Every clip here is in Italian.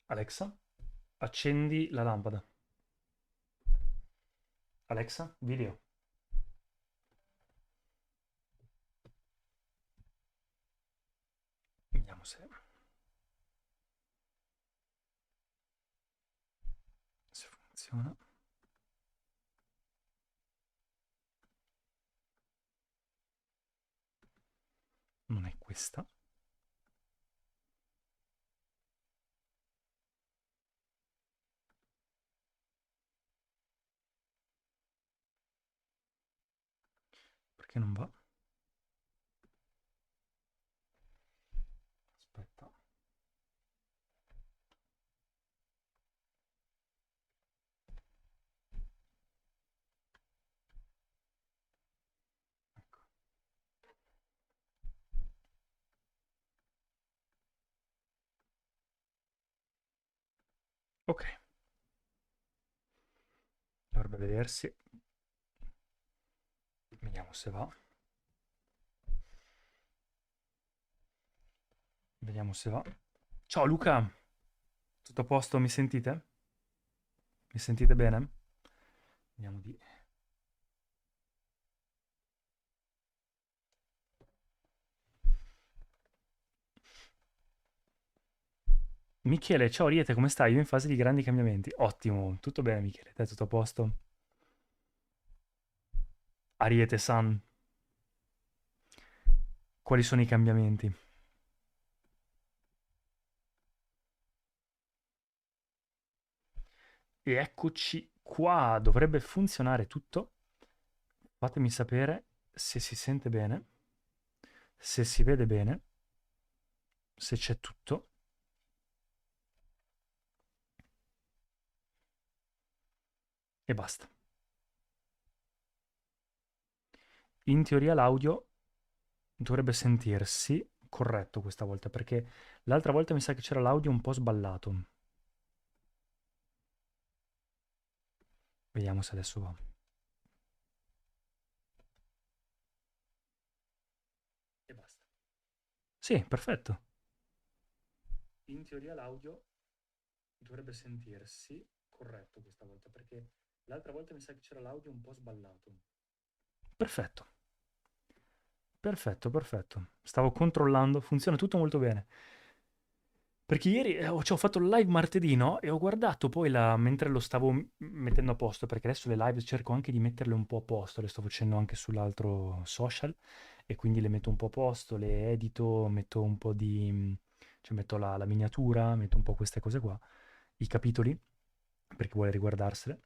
Alexa, accendi la lampada. Alexa, video. Vediamo se funziona. Non è questa. Perché non va? Aspetta. Ecco. Ok. Dovrebbe vedersi. Vediamo se va. Vediamo se va. Ciao Luca, tutto a posto? Mi sentite? Mi sentite bene? Vediamo di... Michele, ciao Riete, come stai? Io in fase di grandi cambiamenti. Ottimo, tutto bene Michele, te tutto a posto? Ariete-san, quali sono i cambiamenti? E eccoci qua, dovrebbe funzionare tutto. Fatemi sapere se si sente bene, se si vede bene, se c'è tutto e basta. In teoria l'audio dovrebbe sentirsi corretto questa volta, perché l'altra volta mi sa che c'era l'audio un po' sballato. Vediamo se adesso va. E basta. Sì, perfetto. In teoria l'audio dovrebbe sentirsi corretto questa volta, perché l'altra volta mi sa che c'era l'audio un po' sballato. Perfetto. Perfetto, perfetto. Stavo controllando, funziona tutto molto bene. Perché ieri cioè, ho fatto il live martedì, no? E ho guardato poi mentre lo stavo mettendo a posto, perché adesso le live cerco anche di metterle un po' a posto, le sto facendo anche sull'altro social, e quindi le metto un po' a posto, le edito, metto un po' cioè metto la miniatura, metto un po' queste cose qua, i capitoli, per chi vuole riguardarsele.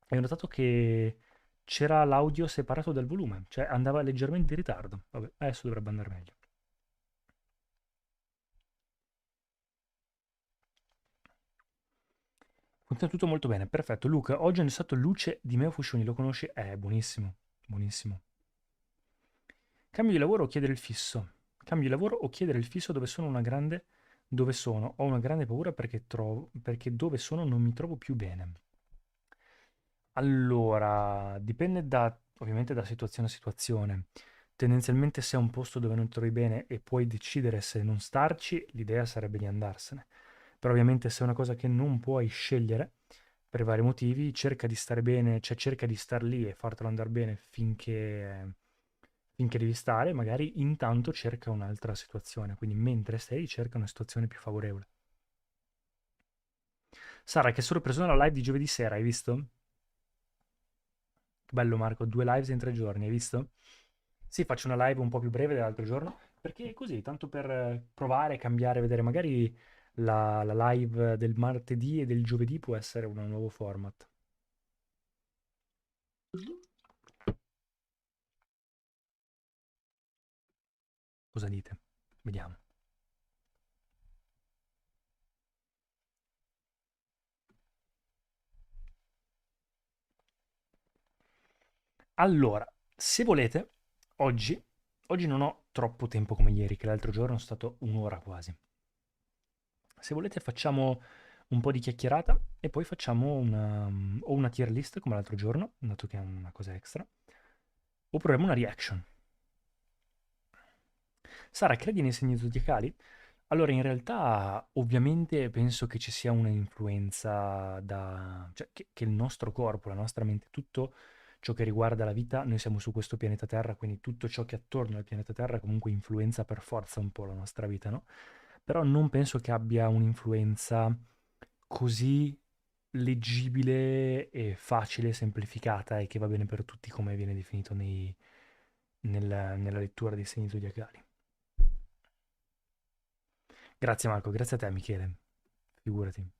E ho notato che c'era l'audio separato dal volume, cioè andava leggermente in ritardo. Vabbè, adesso dovrebbe andare meglio. Funziona tutto molto bene, perfetto. Luca, oggi ho indossato Luce di Meo Fuscioni, lo conosci? Buonissimo, buonissimo. Cambio di lavoro o chiedere il fisso? Cambio di lavoro o chiedere il fisso dove sono una grande... Dove sono? Ho una grande paura perché dove sono non mi trovo più bene. Allora, dipende ovviamente da situazione a situazione. Tendenzialmente se è un posto dove non ti trovi bene e puoi decidere se non starci, l'idea sarebbe di andarsene. Però ovviamente se è una cosa che non puoi scegliere, per vari motivi, cerca di stare bene, cioè cerca di star lì e fartelo andare bene finché devi stare, magari intanto cerca un'altra situazione, quindi mentre stai cerca una situazione più favorevole. Sara, che sorpresa la live di giovedì sera, hai visto? Che bello Marco, 2 lives in 3 giorni, hai visto? Sì, faccio una live un po' più breve dell'altro giorno, perché così, tanto per provare, cambiare, vedere, magari la live del martedì e del giovedì può essere un nuovo format. Cosa dite? Vediamo. Allora, se volete, oggi non ho troppo tempo come ieri, che l'altro giorno è stato un'ora quasi. Se volete facciamo un po' di chiacchierata e poi facciamo o una tier list come l'altro giorno, dato che è una cosa extra, o proviamo una reaction. Sara, credi nei segni zodiacali? Allora, in realtà, ovviamente penso che ci sia una influenza cioè che il nostro corpo, la nostra mente, tutto ciò che riguarda la vita, noi siamo su questo pianeta Terra, quindi tutto ciò che è attorno al pianeta Terra comunque influenza per forza un po' la nostra vita, no? Però non penso che abbia un'influenza così leggibile e facile, semplificata e che va bene per tutti come viene definito nella lettura dei segni zodiacali. Grazie Marco, grazie a te Michele, figurati.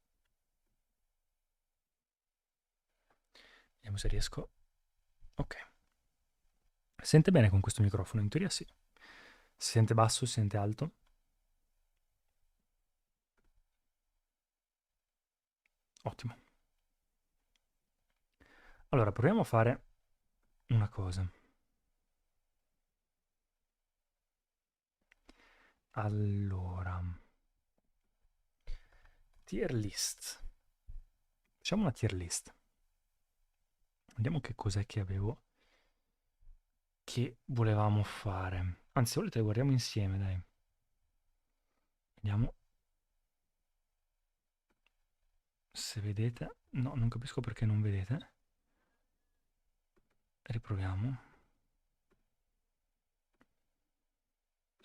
Vediamo se riesco. Ok. Sente bene con questo microfono? In teoria sì. Si sente basso, si sente alto? Ottimo. Allora, proviamo a fare una cosa. Allora, tier list. Facciamo una tier list. Vediamo che cos'è che volevamo fare. Anzi, volete guardiamo insieme, dai. Vediamo se vedete. No, non capisco perché non vedete. Riproviamo.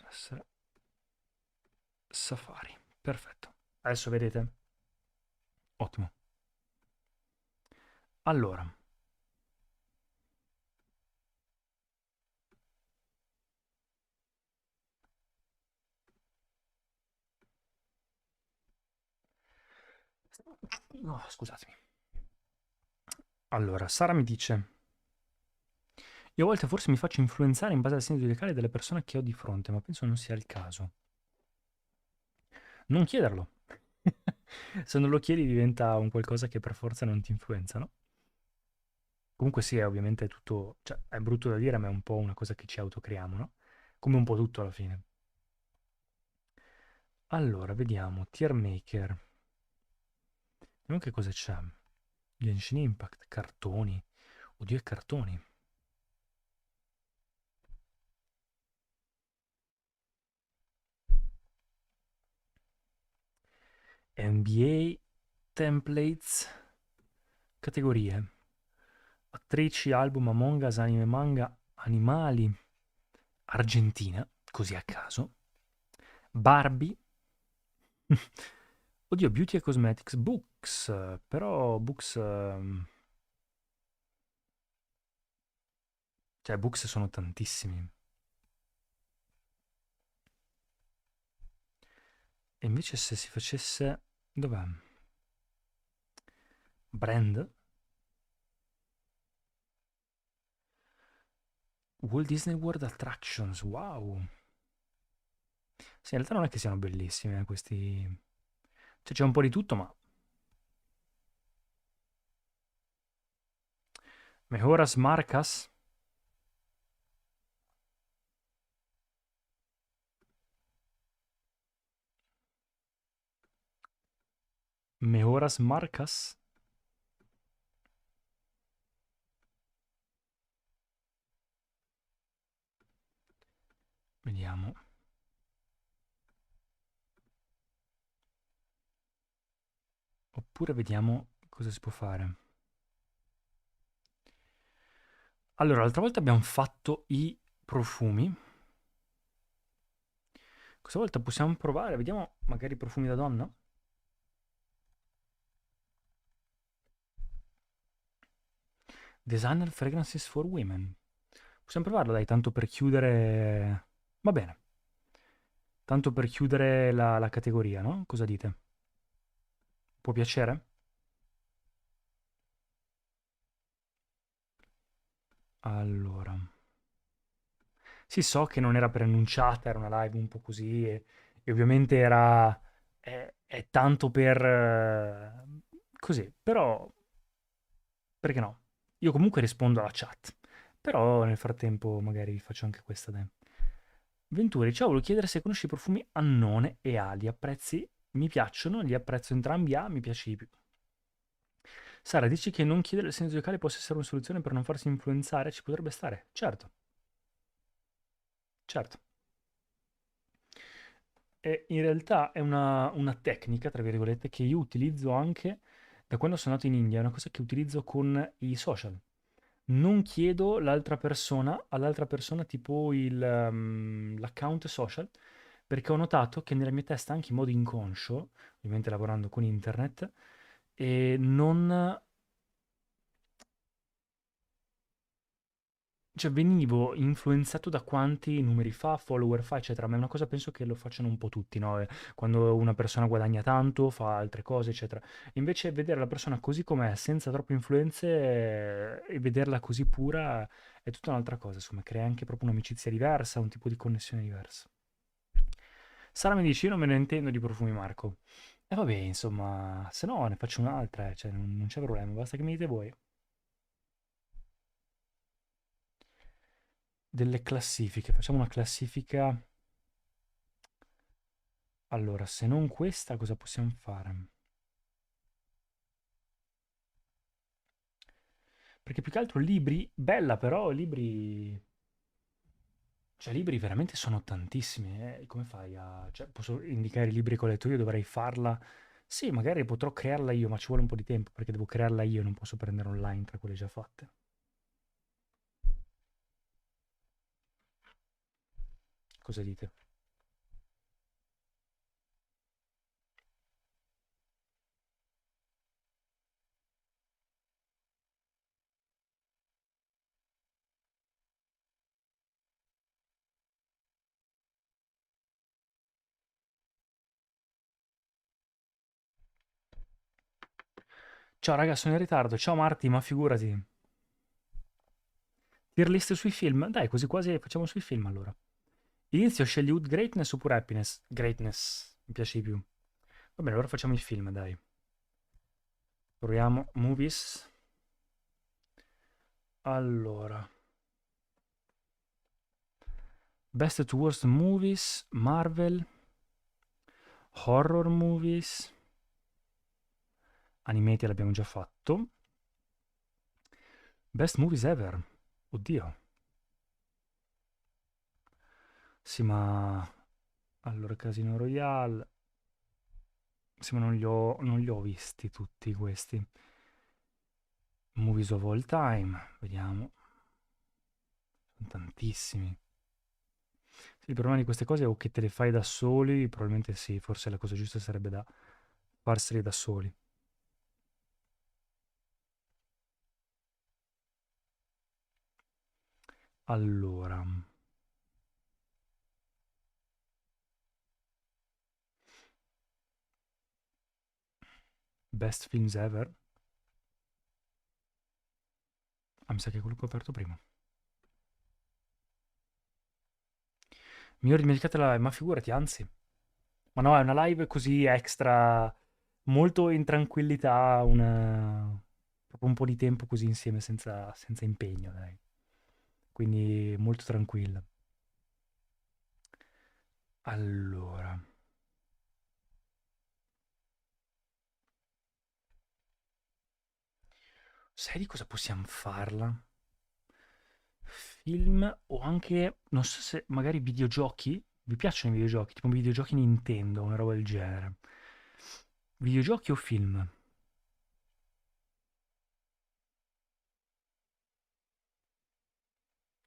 Essere Safari. Perfetto. Adesso vedete? Ottimo. Allora, no, scusatemi. Allora, Sara mi dice: io a volte forse mi faccio influenzare in base al segno zodiacale delle persone che ho di fronte, ma penso non sia il caso. Non chiederlo. Se non lo chiedi diventa un qualcosa che per forza non ti influenza, no? Comunque sì, ovviamente è tutto, cioè è brutto da dire, ma è un po' una cosa che ci autocreiamo, no? Come un po' tutto alla fine. Allora, vediamo, tier maker. Vediamo che cosa c'è. Genshin Impact, cartoni. Oddio, e cartoni. NBA, templates, categorie. Attrici, album, Among Us, anime, manga, animali. Argentina, così a caso. Barbie. Oddio, Beauty e Cosmetics, Books, però Books, cioè Books sono tantissimi. E invece se si facesse, dov'è? Brand? Walt Disney World Attractions, wow. Sì, in realtà non è che siano bellissimi questi. Cioè c'è un po' di tutto, ma Mejoras Marcas? Mejoras Marcas? Vediamo. Oppure vediamo cosa si può fare. Allora, l'altra volta abbiamo fatto i profumi. Questa volta possiamo provare, vediamo magari profumi da donna. Designer Fragrances for Women. Possiamo provarlo, dai, tanto per chiudere. Va bene, tanto per chiudere la categoria, no? Cosa dite? Può piacere? Allora. Sì, so che non era preannunciata, era una live un po' così e ovviamente era. È tanto per. Così, però. Perché no? Io comunque rispondo alla chat. Però nel frattempo magari vi faccio anche questa, dai. Venturi, ciao, volevo chiedere se conosci i profumi Annone e A. Li apprezzi? Mi piacciono, li apprezzo entrambi. A mi piace di più. Sara, dici che non chiedere il segno zodiacale possa essere una soluzione per non farsi influenzare? Ci potrebbe stare. Certo, certo. in realtà è una tecnica, tra virgolette, che io utilizzo anche da quando sono andato in India, è una cosa che utilizzo con i social. Non chiedo all'altra persona tipo l'account social, perché ho notato che nella mia testa, anche in modo inconscio, ovviamente lavorando con internet, e non, cioè venivo influenzato da quanti numeri fa, follower fa, eccetera. Ma è una cosa penso che lo facciano un po' tutti, no? Quando una persona guadagna tanto, fa altre cose, eccetera. Invece vedere la persona così com'è, senza troppe influenze, e vederla così pura è tutta un'altra cosa, insomma, crea anche proprio un'amicizia diversa, un tipo di connessione diversa. Sara mi dice, io non me ne intendo di profumi, Marco. E vabbè, insomma, se no ne faccio un'altra, cioè non c'è problema, basta che mi dite voi. Delle classifiche, facciamo una classifica. Allora, se non questa, cosa possiamo fare? Perché più che altro libri, bella però, libri. Cioè, libri veramente sono tantissimi. Come fai a. Cioè, posso indicare i libri che ho letto io, dovrei farla. Sì, magari potrò crearla io, ma ci vuole un po' di tempo perché devo crearla io, non posso prendere online tra quelle già fatte. Cosa dite? Ciao raga, sono in ritardo. Ciao Marti, ma figurati. Tier list sui film? Dai, così quasi facciamo sui film allora. Inizio, scegli Wood Greatness oppure Happiness? Greatness, mi piace di più. Va bene, allora facciamo i film, dai. Proviamo movies. Allora, best to worst movies, Marvel, horror movies, animati l'abbiamo già fatto. Best movies ever. Oddio. Sì, ma allora Casino Royale. Sì, ma non li ho visti tutti questi. Movies of all time, vediamo. Sono tantissimi. Sì, il problema di queste cose è o che te le fai da soli, probabilmente sì, forse la cosa giusta sarebbe da farseli da soli. Allora, best films ever? Ah, mi sa che è quello che ho aperto prima. Mi ero dimenticato la live, ma figurati, anzi. Ma no, è una live così extra, molto in tranquillità, proprio un po' di tempo così insieme, senza impegno, dai. Quindi molto tranquilla. Allora, sai di cosa possiamo farla? Film o anche, non so se magari videogiochi? Vi piacciono i videogiochi? Tipo videogiochi Nintendo, una roba del genere. Videogiochi o film?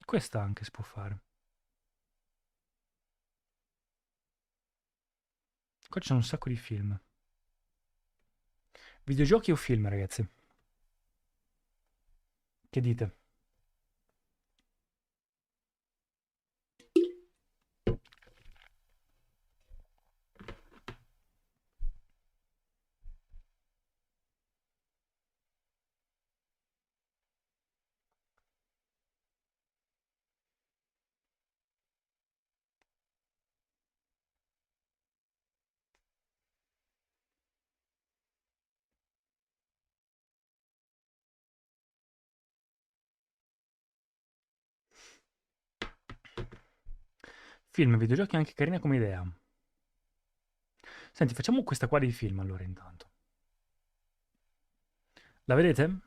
Questa anche si può fare. Qua c'è un sacco di film. Videogiochi o film, ragazzi? Che dite? Film, videogiochi anche carina come idea. Senti, facciamo questa qua dei film allora intanto. La vedete?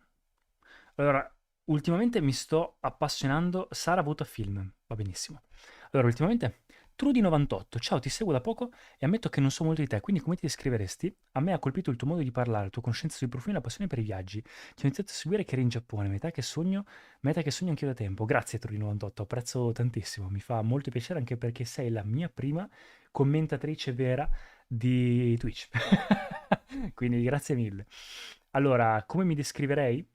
Allora, ultimamente mi sto appassionando. Sara vota film, va benissimo. Allora, ultimamente Trudi98, ciao, ti seguo da poco e ammetto che non so molto di te, quindi come ti descriveresti? A me ha colpito il tuo modo di parlare, la tua conoscenza sui profumi e la passione per i viaggi. Ti ho iniziato a seguire che eri in Giappone, meta che sogno anch'io da tempo. Grazie Trudi98, apprezzo tantissimo, mi fa molto piacere anche perché sei la mia prima commentatrice vera di Twitch. Quindi grazie mille. Allora, come mi descriverei?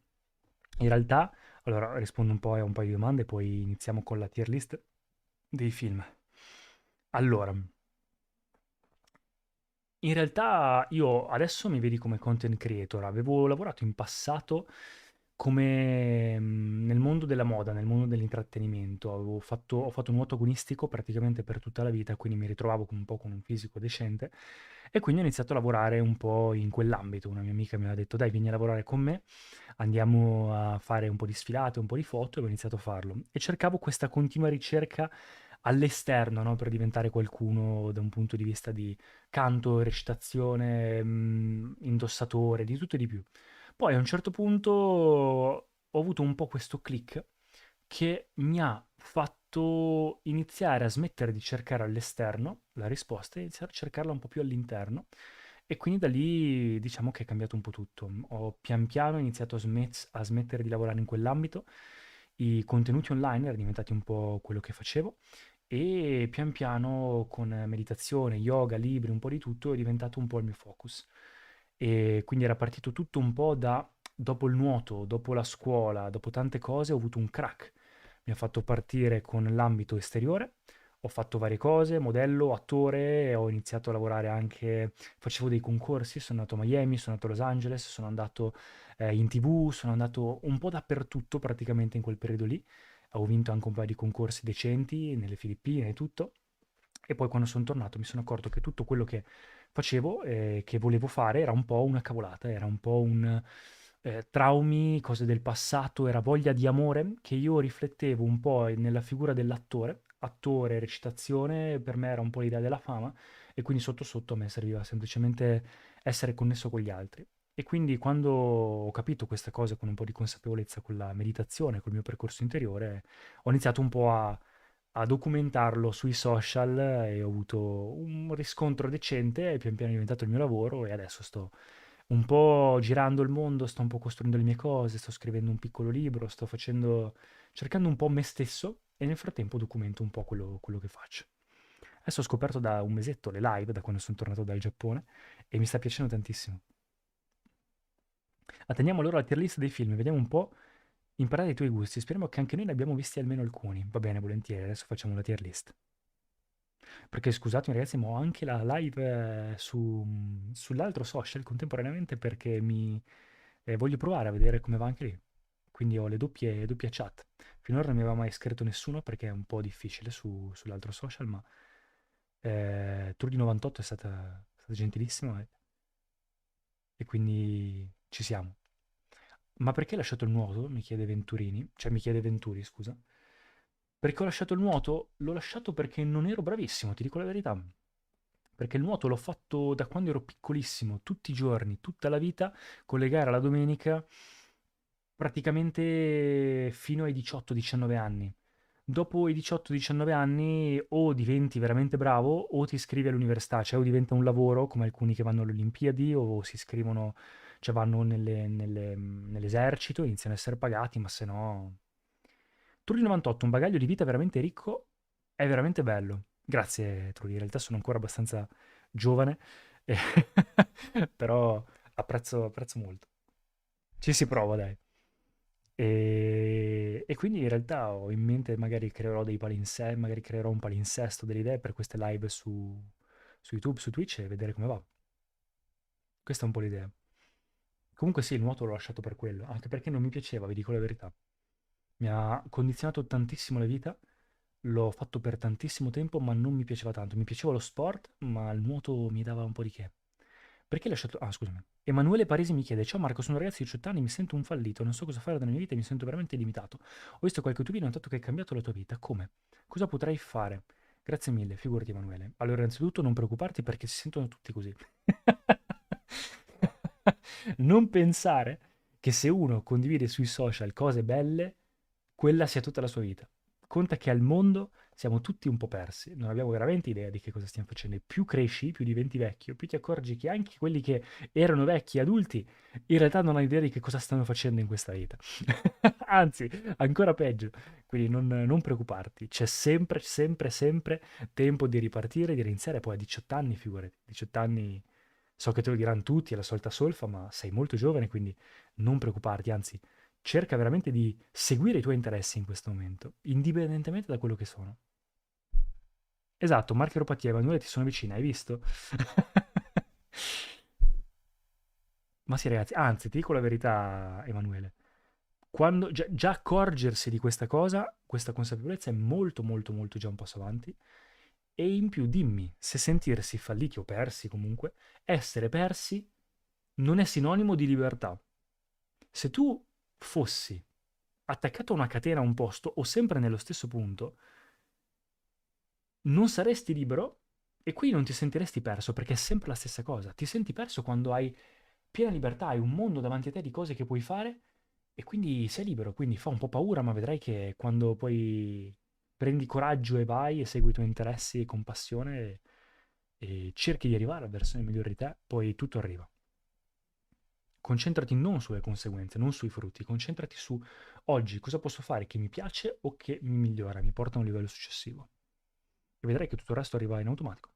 In realtà, allora rispondo un po' a un paio di domande, poi iniziamo con la tier list dei film. Allora, in realtà io adesso mi vedi come content creator, avevo lavorato in passato come nel mondo della moda, nel mondo dell'intrattenimento, ho fatto nuoto agonistico praticamente per tutta la vita, quindi mi ritrovavo un po' con un fisico decente e quindi ho iniziato a lavorare un po' in quell'ambito. Una mia amica mi aveva detto dai, vieni a lavorare con me, andiamo a fare un po' di sfilate, un po' di foto e ho iniziato a farlo. E cercavo questa continua ricerca all'esterno, no? Per diventare qualcuno da un punto di vista di canto, recitazione, indossatore, di tutto e di più. Poi a un certo punto ho avuto un po' questo click che mi ha fatto iniziare a smettere di cercare all'esterno la risposta e iniziare a cercarla un po' più all'interno. E quindi da lì diciamo che è cambiato un po' tutto. Ho pian piano iniziato a smettere di lavorare in quell'ambito, i contenuti online erano diventati un po' quello che facevo e pian piano con meditazione, yoga, libri, un po' di tutto è diventato un po' il mio focus. E quindi era partito tutto un po' da dopo il nuoto, dopo la scuola, dopo tante cose, ho avuto un crack. Mi ha fatto partire con l'ambito esteriore, ho fatto varie cose, modello, attore, ho iniziato a lavorare anche, facevo dei concorsi, sono andato a Miami, sono andato a Los Angeles, sono andato in TV, sono andato un po' dappertutto praticamente in quel periodo lì. Ho vinto anche un paio di concorsi decenti nelle Filippine e tutto. E poi quando sono tornato mi sono accorto che tutto quello che facevo, che volevo fare, era un po' una cavolata, era un po' un traumi, cose del passato, era voglia di amore che io riflettevo un po' nella figura dell'attore, attore, recitazione, per me era un po' l'idea della fama e quindi sotto sotto a me serviva semplicemente essere connesso con gli altri. E quindi quando ho capito queste cose con un po' di consapevolezza, con la meditazione, col mio percorso interiore, ho iniziato un po' a documentarlo sui social e ho avuto un riscontro decente e pian piano è diventato il mio lavoro e adesso sto un po' girando il mondo, sto un po' costruendo le mie cose, sto scrivendo un piccolo libro, cercando un po' me stesso e nel frattempo documento un po' quello che faccio. Adesso ho scoperto da un mesetto le live, da quando sono tornato dal Giappone, e mi sta piacendo tantissimo. Atteniamo allora la tier list dei film, vediamo un po', imparare i tuoi gusti, speriamo che anche noi ne abbiamo visti almeno alcuni. Va bene, volentieri, adesso facciamo la tier list. Perché scusatemi ragazzi, ma ho anche la live sull'altro social contemporaneamente perché voglio provare a vedere come va anche lì. Quindi ho le doppie chat. Finora non mi aveva mai scritto nessuno perché è un po' difficile sull'altro social, ma Trudi98 è stata gentilissima e quindi ci siamo. Ma perché hai lasciato il nuoto? Mi chiede Venturini, cioè mi chiede Venturi, scusa. Perché ho lasciato il nuoto? L'ho lasciato perché non ero bravissimo, ti dico la verità. Perché il nuoto l'ho fatto da quando ero piccolissimo, tutti i giorni, tutta la vita, con le gare alla domenica, praticamente fino ai 18-19 anni. Dopo i 18-19 anni o diventi veramente bravo o ti iscrivi all'università, cioè o diventa un lavoro come alcuni che vanno alle Olimpiadi o si iscrivono, cioè vanno nell'esercito, iniziano a essere pagati, ma se no... Trulli 98, un bagaglio di vita veramente ricco, è veramente bello. Grazie Trulli, in realtà sono ancora abbastanza giovane, e- però apprezzo molto. Ci si prova, dai. E quindi in realtà ho in mente, magari creerò dei palinsesti, magari creerò un palinsesto delle idee per queste live su YouTube, su Twitch e vedere come va. Questa è un po' l'idea. Comunque sì, il nuoto l'ho lasciato per quello, anche perché non mi piaceva, vi dico la verità. Mi ha condizionato tantissimo la vita, l'ho fatto per tantissimo tempo, ma non mi piaceva tanto. Mi piaceva lo sport, ma il nuoto mi dava un po' di che. Perché hai lasciato... Ah, scusami. Emanuele Paresi mi chiede: Ciao Marco, sono un ragazzo di 18 anni, mi sento un fallito, non so cosa fare della mia vita e mi sento veramente limitato. Ho visto qualche tuo video e ho notato che hai cambiato la tua vita. Come? Cosa potrei fare? Grazie mille, figurati Emanuele. Allora, innanzitutto non preoccuparti perché si sentono tutti così. Non pensare che se uno condivide sui social cose belle, quella sia tutta la sua vita. Conta che al mondo Siamo tutti un po' persi, non abbiamo veramente idea di che cosa stiamo facendo. E più cresci, più diventi vecchio, più ti accorgi che anche quelli che erano vecchi adulti in realtà non hanno idea di che cosa stanno facendo in questa vita. Anzi, ancora peggio. Quindi non preoccuparti, c'è sempre, sempre, sempre tempo di ripartire, di iniziare. Poi a 18 anni, figurati, 18 anni, so che te lo diranno tutti, è la solita solfa, ma sei molto giovane, quindi non preoccuparti, anzi, cerca veramente di seguire i tuoi interessi in questo momento, indipendentemente da quello che sono. Esatto, marcheropatia, Emanuele, ti sono vicina, hai visto? Ma sì, ragazzi, anzi, ti dico la verità, Emanuele. Quando già accorgersi di questa cosa, questa consapevolezza è molto, molto, molto già un passo avanti. E in più, dimmi, se sentirsi falliti o persi comunque, essere persi non è sinonimo di libertà. Se tu fossi attaccato a una catena a un posto o sempre nello stesso punto, non saresti libero e qui non ti sentiresti perso perché è sempre la stessa cosa. Ti senti perso quando hai piena libertà, hai un mondo davanti a te di cose che puoi fare e quindi sei libero. Quindi fa un po' paura, ma vedrai che quando poi prendi coraggio e vai e segui i tuoi interessi con passione e cerchi di arrivare alla versione migliore di te, poi tutto arriva. Concentrati non sulle conseguenze, non sui frutti, concentrati su oggi cosa posso fare che mi piace o che mi migliora, mi porta a un livello successivo. E vedrai che tutto il resto arriva in automatico.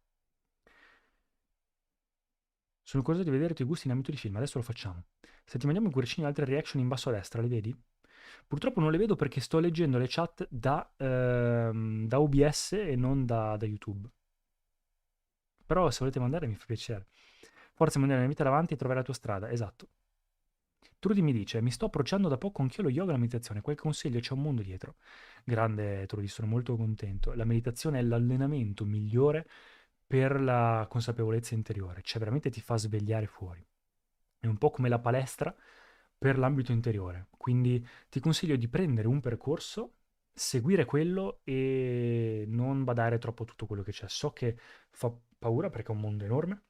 Sono curioso di vedere i tuoi gusti in ambito di film, adesso lo facciamo. Se ti mandiamo i cuoricini e altre reaction in basso a destra, le vedi? Purtroppo non le vedo perché sto leggendo le chat da OBS e non da YouTube. Però se volete mandare mi fa piacere. Forza Emanuele, vita davanti e troverai la tua strada, esatto. Trudy mi dice, mi sto approcciando da poco anch'io allo yoga e alla meditazione, qualche consiglio, c'è un mondo dietro. Grande Trudy, sono molto contento. La meditazione è l'allenamento migliore per la consapevolezza interiore, cioè veramente ti fa svegliare fuori. È un po' come la palestra per l'ambito interiore. Quindi ti consiglio di prendere un percorso, seguire quello e non badare troppo a tutto quello che c'è. So che fa paura perché è un mondo enorme,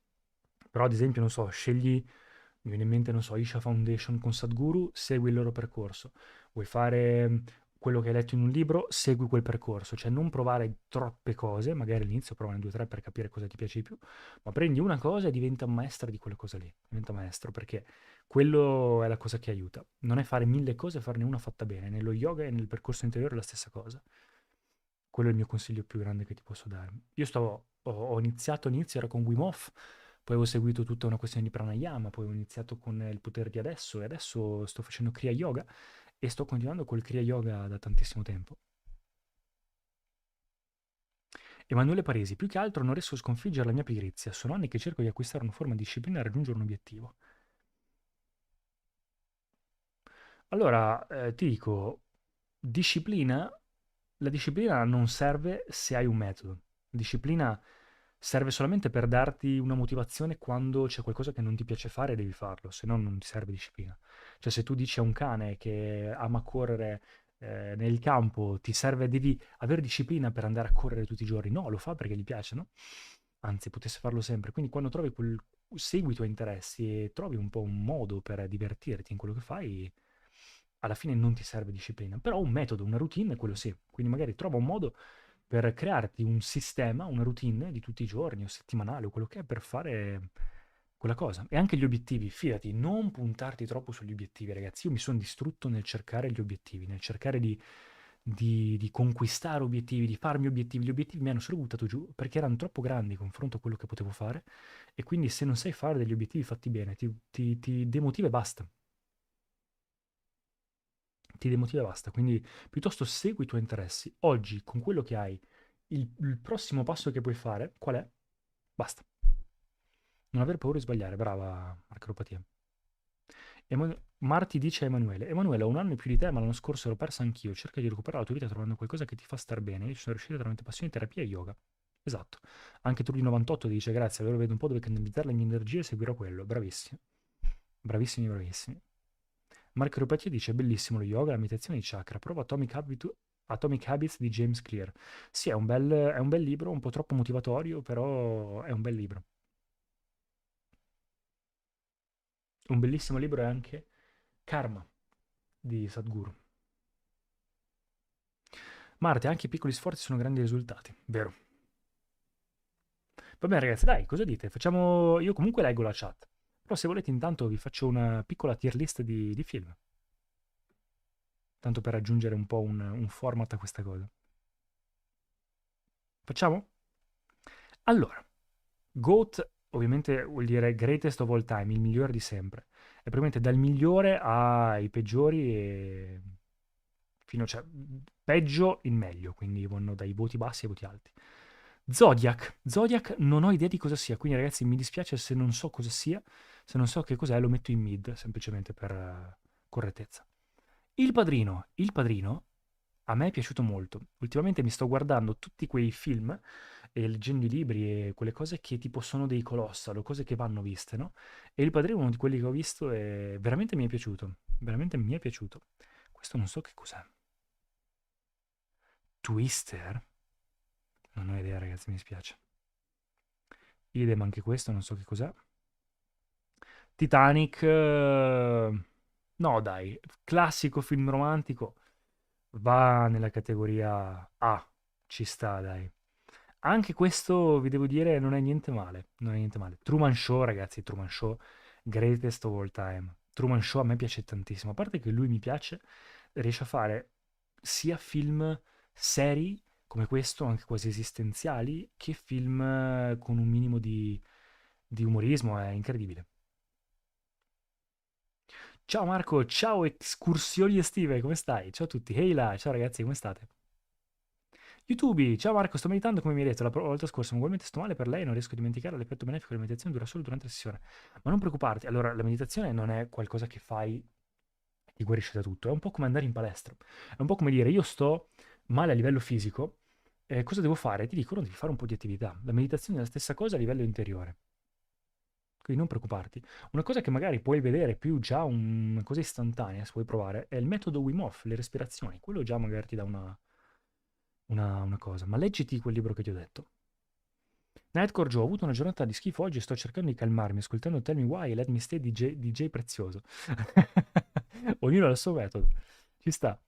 però ad esempio, non so, scegli, mi viene in mente, non so, Isha Foundation con Sadhguru, segui il loro percorso. Vuoi fare quello che hai letto in un libro, segui quel percorso, cioè non provare troppe cose, magari all'inizio provane due o tre per capire cosa ti piace di più, ma prendi una cosa e diventa maestra di quella cosa lì, diventa maestro perché quello è la cosa che aiuta. Non è fare mille cose, farne una fatta bene. Nello yoga e nel percorso interiore è la stessa cosa. Quello è il mio consiglio più grande che ti posso dare. Io ho iniziato all'inizio, era con Wim Hof, poi ho seguito tutta una questione di pranayama, poi ho iniziato con il potere di adesso e adesso sto facendo Kriya Yoga e sto continuando col Kriya Yoga da tantissimo tempo. Emanuele Paresi, più che altro non riesco a sconfiggere la mia pigrizia, sono anni che cerco di acquistare una forma di disciplina e raggiungere un obiettivo. Allora, ti dico, disciplina, la disciplina non serve se hai un metodo. Disciplina serve solamente per darti una motivazione quando c'è qualcosa che non ti piace fare e devi farlo, se no non ti serve disciplina. Cioè se tu dici a un cane che ama correre nel campo, ti serve, devi avere disciplina per andare a correre tutti i giorni. No, lo fa perché gli piace, no? Anzi, potesse farlo sempre. Quindi quando trovi segui i tuoi interessi e trovi un po' un modo per divertirti in quello che fai, alla fine non ti serve disciplina. Però un metodo, una routine, quello sì. Quindi magari trova un modo per crearti un sistema, una routine di tutti i giorni o settimanale o quello che è per fare quella cosa. E anche gli obiettivi, fidati, non puntarti troppo sugli obiettivi, ragazzi. Io mi sono distrutto nel cercare gli obiettivi, nel cercare di conquistare obiettivi, di farmi obiettivi. Gli obiettivi mi hanno solo buttato giù perché erano troppo grandi in confronto a quello che potevo fare. E quindi se non sai fare degli obiettivi fatti bene, ti demotiva e basta. Ti demotiva e basta. Quindi piuttosto segui i tuoi interessi. Oggi, con quello che hai, il prossimo passo che puoi fare, qual è? Basta. Non aver paura di sbagliare. Brava, Marcaropatia. Marti dice a Emanuele: Emanuele, ho un anno in più di te, ma l'anno scorso ero persa anch'io. Cerca di recuperare la tua vita trovando qualcosa che ti fa star bene. Io ci sono riuscito tramite passione, terapia e yoga. Esatto. Anche tu di 98 dice: Grazie, allora vedo un po' dove canalizzare le mie energie e seguirò quello. Bravissimi. Bravissimi, bravissimi. Marco Rupetti dice: Bellissimo lo yoga, la meditazione di chakra. Prova Atomic Habits di James Clear. Sì, è un bel libro, un po' troppo motivatorio, però è un bel libro. Un bellissimo libro è anche Karma di Sadhguru. Marte, anche i piccoli sforzi sono grandi risultati. Vero. Va bene ragazzi, dai, cosa dite? Facciamo... Io comunque leggo la chat. Però se volete intanto vi faccio una piccola tier list di film. Tanto per aggiungere un po' un format a questa cosa. Facciamo? Allora, GOAT ovviamente vuol dire greatest of all time, il migliore di sempre. E probabilmente dal migliore ai peggiori e fino a, cioè, peggio in meglio, quindi vanno dai voti bassi ai voti alti. Zodiac non ho idea di cosa sia, quindi ragazzi mi dispiace se non so cosa sia, se non so che cos'è lo metto in mid, semplicemente per correttezza. Il Padrino a me è piaciuto molto. Ultimamente mi sto guardando tutti quei film e leggendo i libri e quelle cose che tipo sono dei colossal o cose che vanno viste, no? E Il Padrino è uno di quelli che ho visto e veramente mi è piaciuto. Veramente mi è piaciuto. Questo non so che cos'è. Twister? Non ho idea, ragazzi, mi dispiace. Idem anche questo, non so che cos'è. Titanic, no dai, classico film romantico, va nella categoria A, ci sta dai. Anche questo, vi devo dire, non è niente male, non è niente male. Truman Show, ragazzi, Truman Show, greatest of all time. Truman Show a me piace tantissimo, a parte che lui mi piace, riesce a fare sia film seri come questo, anche quasi esistenziali, che film con un minimo di umorismo, è incredibile. Ciao Marco, ciao escursioni estive, come stai? Ciao a tutti, ehi là, ciao ragazzi, come state? YouTube, ciao Marco, sto meditando come mi hai detto la volta scorsa, ma ugualmente sto male per lei, non riesco a dimenticare l'effetto benefico della meditazione dura solo durante la sessione. Ma non preoccuparti, allora la meditazione non è qualcosa che fai e ti guarisce da tutto, è un po' come andare in palestra, è un po' come dire io sto male a livello fisico, cosa devo fare? Ti dicono devi fare un po' di attività, la meditazione è la stessa cosa a livello interiore. Quindi non preoccuparti. Una cosa che magari puoi vedere più già una cosa istantanea, se vuoi provare, è il metodo Wim Hof, le respirazioni. Quello già magari ti dà una cosa. Ma leggiti quel libro che ti ho detto. Nightcore Joe, ho avuto una giornata di schifo oggi e sto cercando di calmarmi, ascoltando Tell Me Why e Let Me Stay DJ prezioso. Ognuno ha il suo metodo. Ci sta.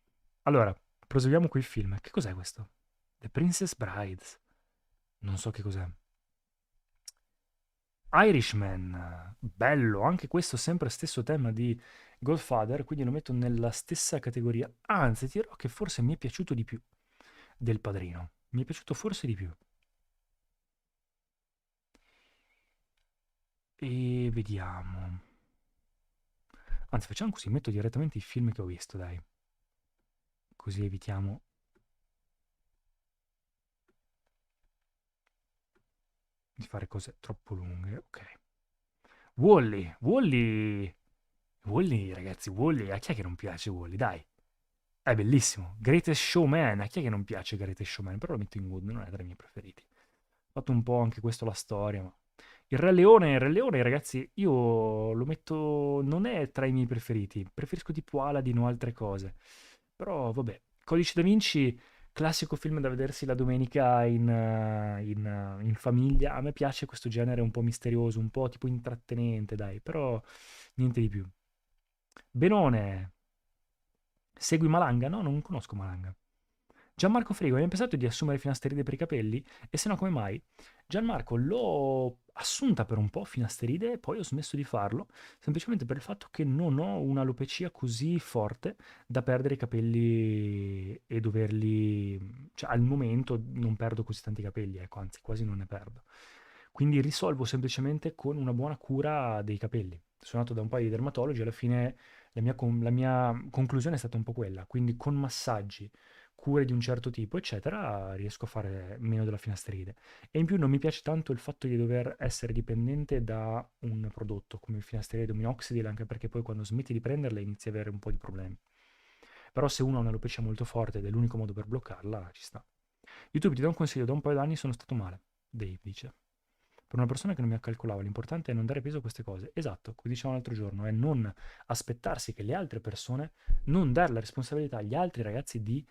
Allora, proseguiamo con il film. Che cos'è questo? The Princess Brides. Non so che cos'è. Irishman, bello, anche questo sempre stesso tema di Godfather, quindi lo metto nella stessa categoria. Anzi, ti dirò che forse mi è piaciuto di più del Padrino. Mi è piaciuto forse di più. E vediamo. Anzi, facciamo così, metto direttamente i film che ho visto, dai. Così evitiamo di fare cose troppo lunghe. Ok. Wall-E, Wall-E. Wall-E, ragazzi, Wall-E. A chi è che non piace Wall-E? Dai. È bellissimo. Greatest Showman. A chi è che non piace Greatest Showman? Però lo metto in Wood, non è tra i miei preferiti. Ho fatto un po' anche questo la storia, ma... il Re Leone, ragazzi, io lo metto... non è tra i miei preferiti. Preferisco tipo Aladdin o altre cose. Però, vabbè. Codice da Vinci, classico film da vedersi la domenica in famiglia. A me piace questo genere un po' misterioso, un po' tipo intrattenente, dai. Però niente di più. Benone. Segui Malanga? No, non conosco Malanga. Gianmarco Frigo, hai pensato di assumere finasteride per i capelli? E se no, come mai? Gianmarco, l'ho assunta per un po' finasteride e poi ho smesso di farlo, semplicemente per il fatto che non ho una alopecia così forte da perdere i capelli e doverli... cioè al momento non perdo così tanti capelli, ecco, anzi quasi non ne perdo. Quindi risolvo semplicemente con una buona cura dei capelli. Sono andato da un paio di dermatologi e alla fine la mia conclusione è stata un po' quella, quindi con massaggi, cure di un certo tipo, eccetera, riesco a fare meno della finasteride. E in più non mi piace tanto il fatto di dover essere dipendente da un prodotto come il finasteride o minoxidil, anche perché poi quando smetti di prenderle inizi a avere un po' di problemi. Però se uno ha un'alopecia molto forte ed è l'unico modo per bloccarla, ci sta. YouTube ti do un consiglio, da un paio d'anni sono stato male. Dave dice. Per una persona che non mi calcolava, l'importante è non dare peso a queste cose. Esatto, come dicevamo l'altro giorno, è non aspettarsi che le altre persone, non dare la responsabilità agli altri ragazzi di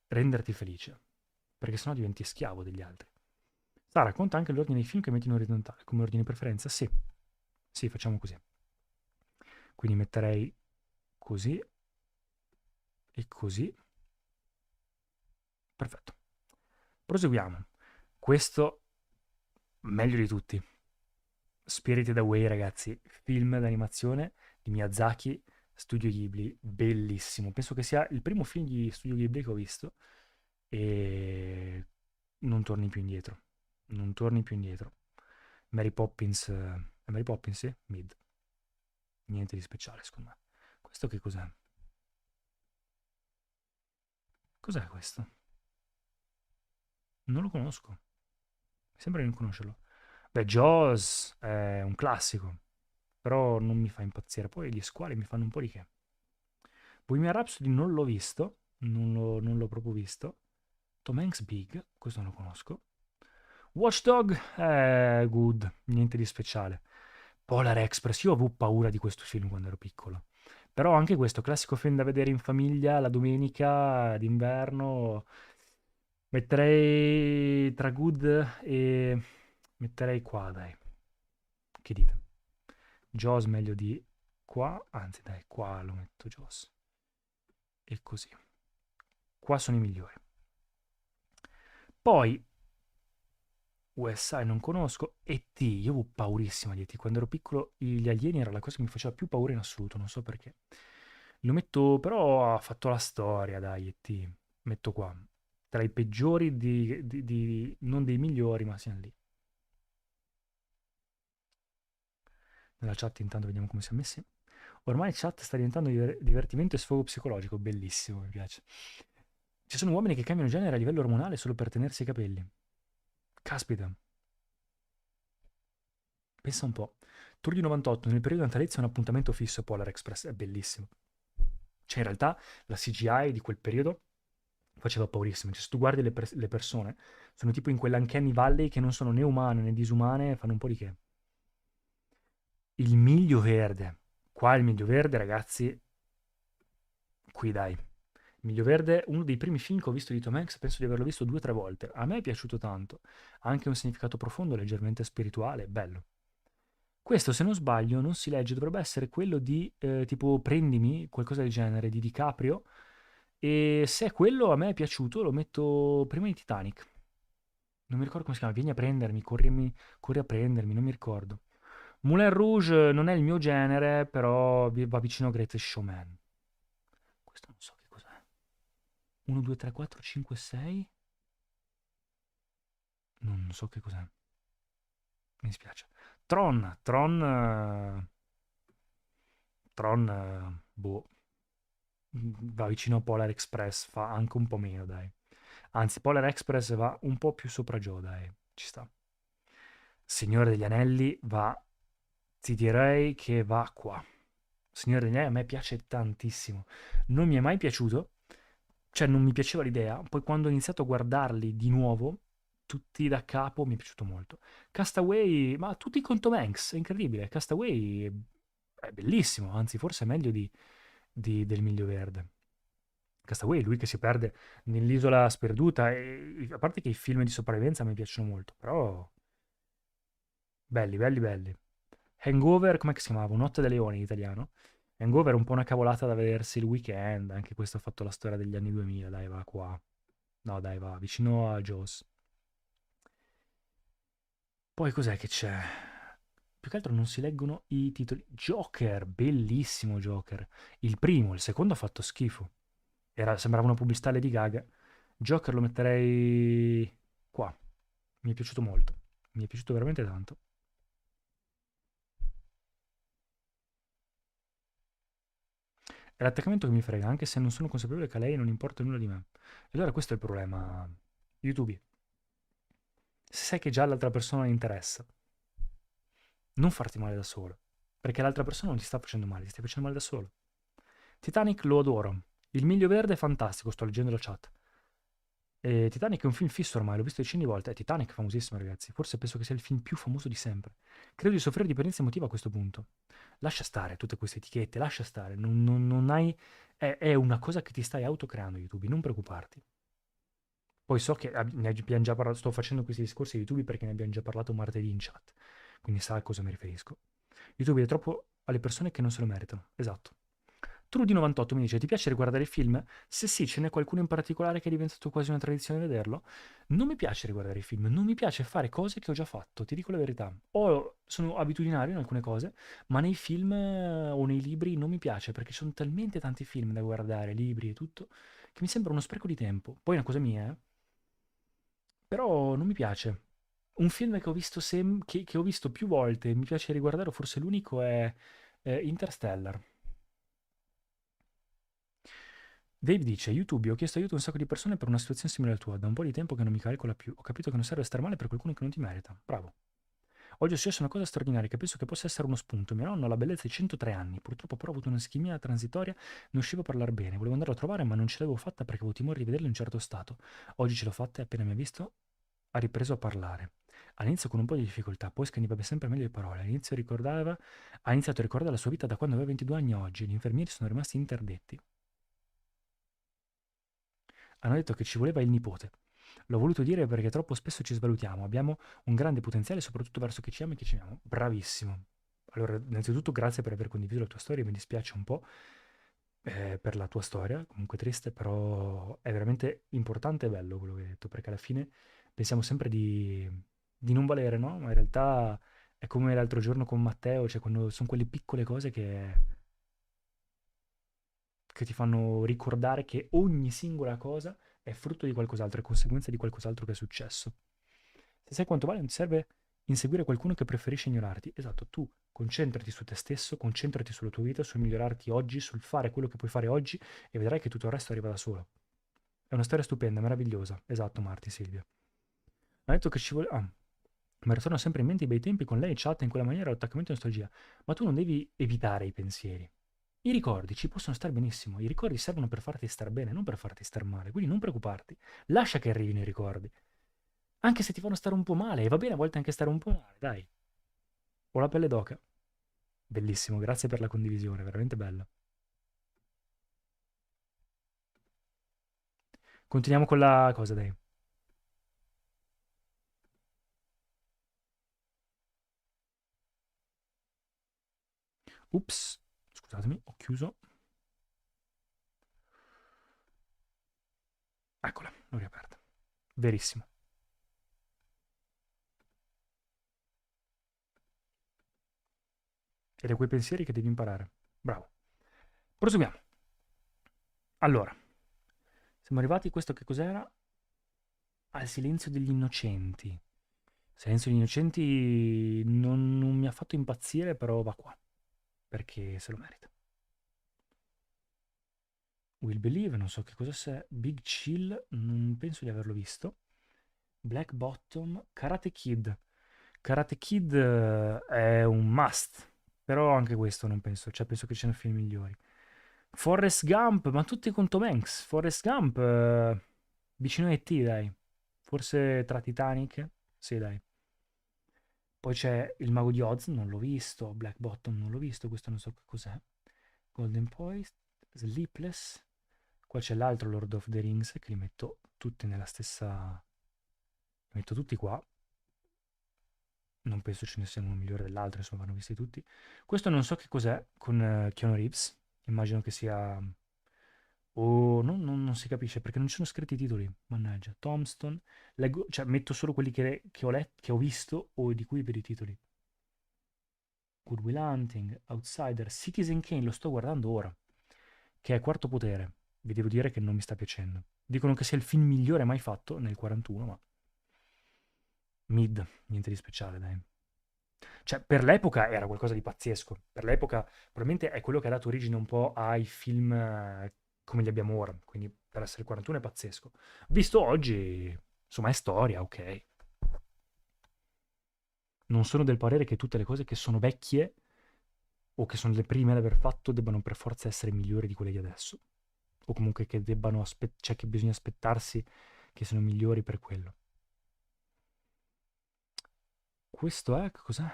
renderti felice, perché sennò diventi schiavo degli altri. Sara, racconta anche l'ordine dei film che metti in orizzontale, come ordine di preferenza? Sì, sì, facciamo così. Quindi metterei così e così Perfetto. Proseguiamo. Questo meglio di tutti. Spirited Away, ragazzi, film d'animazione di Miyazaki, Studio Ghibli, bellissimo. Penso che sia il primo film di Studio Ghibli che ho visto e non torni più indietro. Non torni più indietro. Mary Poppins, è Mary Poppins, sì? Mid. Niente di speciale, secondo me. Questo che cos'è? Cos'è questo? Non lo conosco. Mi sembra di non conoscerlo. Beh, Jaws è un classico, però non mi fa impazzire. Poi gli squali mi fanno un po' di che. Bohemian Rhapsody non l'ho visto, non l'ho proprio visto. Tom Hanks Big, questo non lo conosco. Watchdog, good, niente di speciale. Polar Express, io avevo paura di questo film quando ero piccolo. Però anche questo, classico film da vedere in famiglia la domenica d'inverno, metterei tra good e metterei qua, dai. Che dite? Jaws meglio di qua, anzi dai, qua lo metto Jaws. E così. Qua sono i migliori. Poi, USA non conosco, E.T., io avevo paurissima di E.T. Quando ero piccolo gli alieni era la cosa che mi faceva più paura in assoluto, non so perché. Lo metto, però ha fatto la storia, dai, E.T. Metto qua. Tra i peggiori non dei migliori, ma siano lì. Nella chat intanto vediamo come siamo messi. Ormai chat sta diventando divertimento e sfogo psicologico, bellissimo, mi piace. Ci sono uomini che cambiano genere a livello ormonale solo per tenersi i capelli. Caspita, pensa un po'. Tour di 98 nel periodo natalizio è un appuntamento fisso Polar Express, è bellissimo. Cioè in realtà la CGI di quel periodo faceva paurissimo. Cioè, se tu guardi le persone, sono tipo in quell'Uncanny Valley che non sono né umane né disumane, fanno un po' di che. Il miglio verde. Qua il miglio verde, ragazzi, qui dai. Il miglio verde, uno dei primi film che ho visto di Tom Hanks, penso di averlo visto 2 o 3 volte. A me è piaciuto tanto. Ha anche un significato profondo, leggermente spirituale, bello. Questo, se non sbaglio, non si legge, dovrebbe essere quello di tipo Prendimi, qualcosa del genere, di DiCaprio. E se è quello, a me è piaciuto, lo metto prima di Titanic. Non mi ricordo come si chiama, vieni a prendermi, corri a prendermi, non mi ricordo. Moulin Rouge non è il mio genere, però va vicino a Greatest Showman. Questo non so che cos'è. 1, 2, 3, 4, 5, 6. Non so che cos'è. Mi dispiace. Tron, boh, va vicino a Polar Express, fa anche un po' meno, dai. Anzi, Polar Express va un po' più sopra Joe, dai, ci sta. Signore degli Anelli va, ti direi che va qua. Signore degli Anelli a me piace tantissimo. Non mi è mai piaciuto, cioè non mi piaceva l'idea, poi quando ho iniziato a guardarli di nuovo, tutti da capo, mi è piaciuto molto. Castaway, ma tutti con Tom Hanks, è incredibile. Castaway è bellissimo, anzi forse è meglio del Miglio Verde. Castaway è lui che si perde nell'isola sperduta e a parte che i film di sopravvivenza mi piacciono molto, però belli, belli, belli. Hangover, come si chiamava? Notte da leoni in italiano. Hangover è un po' una cavolata da vedersi il weekend, anche questo ha fatto la storia degli anni 2000, dai va qua. No dai va, vicino a Jaws. Poi cos'è che c'è? Più che altro non si leggono i titoli. Joker, bellissimo Joker. Il primo, il secondo ha fatto schifo. Sembrava una pubblicità Lady Gaga. Joker lo metterei qua. Mi è piaciuto molto. Mi è piaciuto veramente tanto. È l'attaccamento che mi frega, anche se non sono consapevole che a lei non importa nulla di me. E allora questo è il problema. YouTube. Se sai che già l'altra persona non interessa, non farti male da solo. Perché l'altra persona non ti sta facendo male, ti stai facendo male da solo. Titanic lo adoro. Il Miglio Verde è fantastico, sto leggendo la chat. E Titanic è un film fisso ormai, l'ho visto decine di volte. È Titanic è famosissimo, ragazzi. Forse penso che sia il film più famoso di sempre. Credo di soffrire di dipendenza emotiva a questo punto. Lascia stare tutte queste etichette, lascia stare. Non hai... È una cosa che ti stai autocreando, YouTube, non preoccuparti. Poi so che ne abbiamo già parlato, sto facendo questi discorsi di YouTube perché ne abbiamo già parlato martedì in chat. Quindi sa a cosa mi riferisco. YouTube è troppo alle persone che non se lo meritano. Esatto. Trudy98 mi dice: ti piace riguardare i film? Se sì, ce n'è qualcuno in particolare che è diventato quasi una tradizione vederlo? Non mi piace riguardare i film, non mi piace fare cose che ho già fatto, ti dico la verità. O sono abitudinario in alcune cose, ma nei film o nei libri non mi piace perché ci sono talmente tanti film da guardare, libri e tutto, che mi sembra uno spreco di tempo. Poi è una cosa mia, però non mi piace. Un film che ho visto, che ho visto più volte e mi piace riguardare, forse l'unico è Interstellar. Dave dice: YouTube, ho chiesto aiuto a un sacco di persone per una situazione simile al tuo. Da un po' di tempo che non mi calcola più. Ho capito che non serve stare male per qualcuno che non ti merita. Bravo. Oggi è successa una cosa straordinaria che penso che possa essere uno spunto. Mio nonno ha la bellezza di 103 anni. Purtroppo però ha avuto un'ischemia transitoria, non riuscivo a parlare bene. Volevo andarlo a trovare, ma non ce l'avevo fatta perché avevo timore di vederlo in un certo stato. Oggi ce l'ho fatta e appena mi ha visto ha ripreso a parlare. All'inizio con un po' di difficoltà, poi scandiva sempre meglio le parole. Ha iniziato a ricordare la sua vita da quando aveva 22 anni a oggi. Gli infermieri sono rimasti interdetti. Hanno detto che ci voleva il nipote. L'ho voluto dire perché troppo spesso ci svalutiamo. Abbiamo un grande potenziale, soprattutto verso chi ci ama e chi ci amiamo. Bravissimo. Allora, innanzitutto, grazie per aver condiviso la tua storia. Mi dispiace un po' per la tua storia, comunque triste, però è veramente importante e bello quello che hai detto, perché alla fine pensiamo sempre di non valere, no? Ma in realtà è come l'altro giorno con Matteo, cioè quando sono quelle piccole cose che ti fanno ricordare che ogni singola cosa è frutto di qualcos'altro, è conseguenza di qualcos'altro che è successo. Se sai quanto vale, non ti serve inseguire qualcuno che preferisce ignorarti. Esatto, tu concentrati su te stesso, concentrati sulla tua vita, sul migliorarti oggi, sul fare quello che puoi fare oggi e vedrai che tutto il resto arriva da solo. È una storia stupenda, meravigliosa. Esatto, Marti, Silvia. Ha detto che ci vuole... Ah, mi ritornano sempre in mente i bei tempi con lei, chat in quella maniera, l'attaccamento e nostalgia. Ma tu non devi evitare i pensieri. I ricordi ci possono stare benissimo, i ricordi servono per farti star bene, non per farti star male, quindi non preoccuparti. Lascia che arrivino i ricordi, anche se ti fanno stare un po' male, e va bene a volte anche stare un po' male, dai. Ho la pelle d'oca. Bellissimo, grazie per la condivisione, veramente bella. Continuiamo con la cosa, dai. Ups, scusatemi, ho chiuso. Eccola, l'ho riaperta. Verissimo. Ed è quei pensieri che devi imparare. Bravo. Proseguiamo. Allora, siamo arrivati, questo che cos'era? Al silenzio degli innocenti. Silenzio degli innocenti non mi ha fatto impazzire, però va qua, perché se lo merita. Will Believe, non so che cosa sia. Big Chill, non penso di averlo visto. Black Bottom, Karate Kid. Karate Kid è un must, però anche questo non penso, cioè penso che ci siano film migliori. Forrest Gump, ma tutti con Tom Hanks. Forrest Gump, vicino a E.T., dai. Forse tra Titanic? Sì, dai. Poi c'è Il Mago di Oz, non l'ho visto. Black Bottom, non l'ho visto. Questo non so che cos'è. Golden Poise, Sleepless. Qua c'è l'altro Lord of the Rings, che li metto tutti nella stessa... Li metto tutti qua. Non penso ce ne sia uno migliore dell'altro, insomma, vanno visti tutti. Questo non so che cos'è, con Keanu Reeves. Immagino che sia... O non si capisce perché non ci sono scritti i titoli. Mannaggia. Tombstone. Cioè, metto solo quelli che ho visto o di cui vedo i titoli. Good Will Hunting, Outsider, Citizen Kane, lo sto guardando ora, che è Quarto Potere. Vi devo dire che non mi sta piacendo. Dicono che sia il film migliore mai fatto nel 41, ma mid, niente di speciale, dai. Cioè, per l'epoca era qualcosa di pazzesco. Per l'epoca, probabilmente è quello che ha dato origine un po' ai film come li abbiamo ora. Quindi, per essere il 41 è pazzesco. Visto oggi, insomma, è storia, ok. Non sono del parere che tutte le cose che sono vecchie o che sono le prime ad aver fatto debbano per forza essere migliori di quelle di adesso. O comunque che cioè che bisogna aspettarsi che siano migliori per quello. Questo è, cos'è?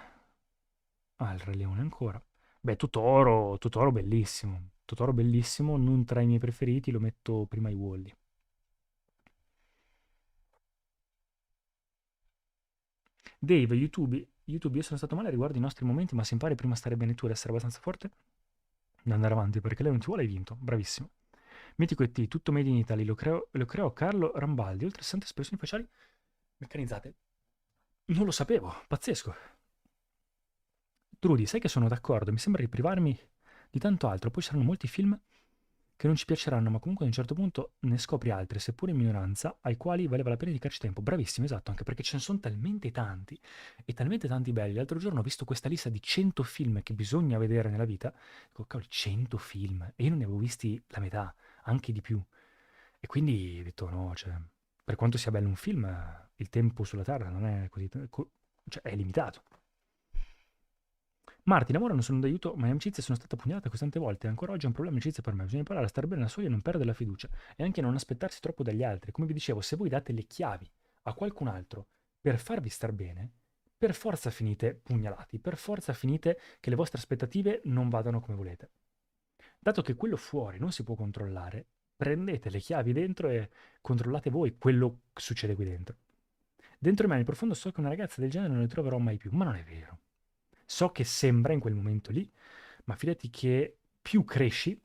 Ah, il Re Leone ancora. Beh, Totoro bellissimo. Totoro bellissimo, non tra i miei preferiti, lo metto prima ai Wall-E. Dave, YouTube, io sono stato male riguardo i nostri momenti, ma se impari prima a stare bene tu ed essere abbastanza forte, andare avanti perché lei non ti vuole, hai vinto. Bravissimo. Mitico ET, tutto made in Italy, lo creò Carlo Rambaldi, oltre 60 espressioni facciali meccanizzate. Non lo sapevo, pazzesco. Trudy, sai che sono d'accordo, mi sembra di privarmi di tanto altro, poi saranno molti film che non ci piaceranno, ma comunque a un certo punto ne scopri altri, seppure in minoranza, ai quali valeva la pena dedicarci tempo. Bravissimo, esatto, anche perché ce ne sono talmente tanti e talmente tanti belli. L'altro giorno ho visto questa lista di 100 film che bisogna vedere nella vita. Dico, cavolo, 100 film e io non ne avevo visti la metà, anche di più. E quindi ho detto, no, cioè, per quanto sia bello un film, il tempo sulla Terra non è così, cioè, è limitato. Marti, lavoro non sono d'aiuto, ma le amicizie sono state pugnalate così tante volte. Ancora oggi è un problema amicizia per me. Bisogna imparare a stare bene da soli e non perdere la fiducia. E anche non aspettarsi troppo dagli altri. Come vi dicevo, se voi date le chiavi a qualcun altro per farvi star bene, per forza finite pugnalati, per forza finite che le vostre aspettative non vadano come volete. Dato che quello fuori non si può controllare, prendete le chiavi dentro e controllate voi quello che succede qui dentro. Dentro di me, nel profondo, so che una ragazza del genere non ne troverò mai più, ma non è vero. So che sembra in quel momento lì, ma fidati che più cresci,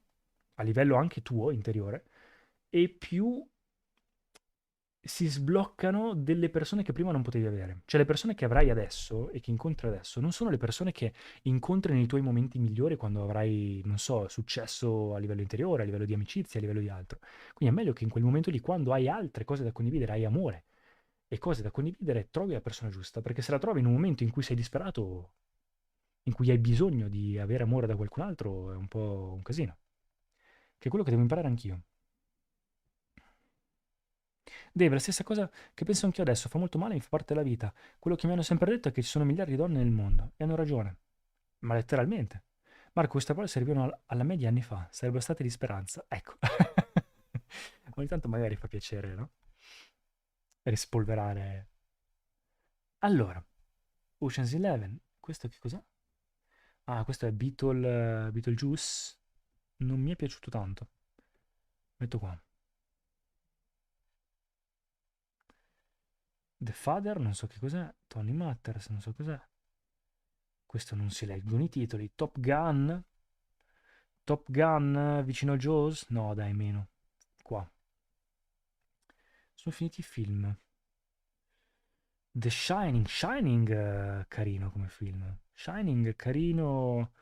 a livello anche tuo, interiore, e più si sbloccano delle persone che prima non potevi avere. Cioè le persone che avrai adesso e che incontri adesso non sono le persone che incontri nei tuoi momenti migliori quando avrai, non so, successo a livello interiore, a livello di amicizia, a livello di altro. Quindi è meglio che in quel momento lì, quando hai altre cose da condividere, hai amore e cose da condividere, trovi la persona giusta, perché se la trovi in un momento in cui sei disperato, in cui hai bisogno di avere amore da qualcun altro, è un po' un casino. Che è quello che devo imparare anch'io. Dave, la stessa cosa che penso anch'io adesso, fa molto male, mi fa parte della vita. Quello che mi hanno sempre detto è che ci sono miliardi di donne nel mondo, e hanno ragione, ma letteralmente. Marco, queste parole servivano alla media anni fa, sarebbero state di speranza. Ecco. Ogni tanto magari fa piacere, no? Rispolverare. Allora, Ocean's Eleven, questo che cos'è? Ah, questo è Beetlejuice. Non mi è piaciuto tanto. Metto qua. The Father, non so che cos'è. Tony Matters, non so cos'è. Questo non si leggono i titoli. Top Gun? Top Gun vicino a Jaws? No, dai, meno. Qua. Sono finiti i film. The Shining. Shining, carino come film. Shining, carino.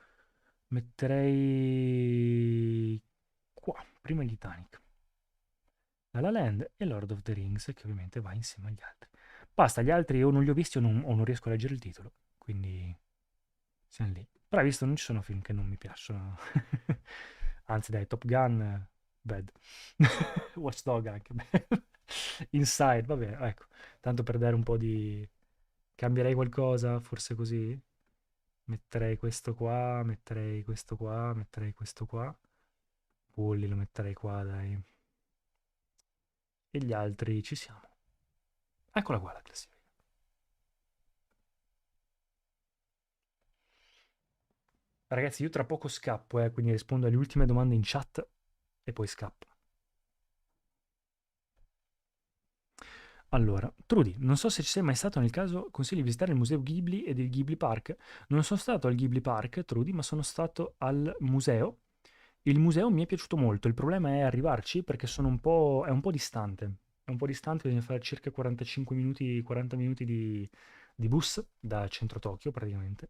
Metterei qua, prima il Titanic. La La Land e Lord of the Rings, che ovviamente va insieme agli altri. Basta, gli altri o non li ho visti o non riesco a leggere il titolo. Quindi siamo lì. Però hai visto, non ci sono film che non mi piacciono. Anzi, dai, Top Gun, bad. Watch Dog anche bad. Inside, vabbè, ecco. Tanto per dare un po' di... Cambierei qualcosa, forse così? Metterei questo qua, metterei questo qua, metterei questo qua. Bully lo metterei qua, dai. E gli altri ci siamo. Eccola qua la classifica. Ragazzi, io tra poco scappo, quindi rispondo alle ultime domande in chat e poi scappo. Allora, Trudy, non so se ci sei mai stato nel caso, consigli di visitare il museo Ghibli ed il Ghibli Park. Non sono stato al Ghibli Park, Trudy, ma sono stato al museo. Il museo mi è piaciuto molto, il problema è arrivarci perché è un po' distante. È un po' distante, bisogna fare circa 45 minuti, 40 minuti di bus da centro Tokyo praticamente.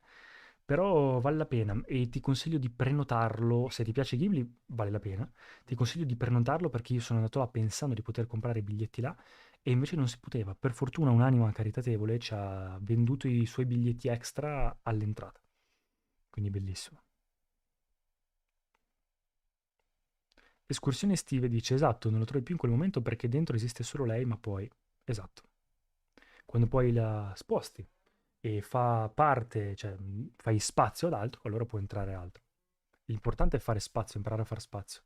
Però vale la pena e ti consiglio di prenotarlo, se ti piace Ghibli vale la pena, ti consiglio di prenotarlo perché io sono andato là pensando di poter comprare i biglietti là e invece non si poteva. Per fortuna un'anima caritatevole ci ha venduto i suoi biglietti extra all'entrata. Quindi bellissimo. Escursioni estive dice, esatto, non lo trovi più in quel momento perché dentro esiste solo lei, ma poi, esatto, quando poi la sposti e fa parte, cioè fai spazio ad altro, allora può entrare altro. L'importante è fare spazio, imparare a fare spazio.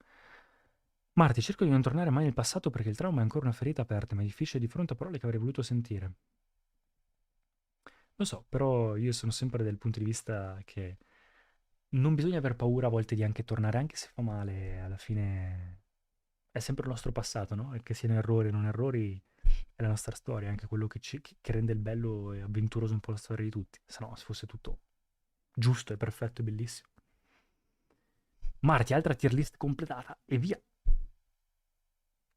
Marti, cerco di non tornare mai nel passato perché il trauma è ancora una ferita aperta, ma è difficile di fronte a parole che avrei voluto sentire. Lo so, però io sono sempre del punto di vista che non bisogna aver paura a volte di anche tornare, anche se fa male, alla fine è sempre il nostro passato, no? E che siano errori o non errori, è la nostra storia, anche quello che rende il bello e avventuroso un po' la storia di tutti. Se no, se fosse tutto giusto e perfetto e bellissimo. Marti, altra tier list completata e via.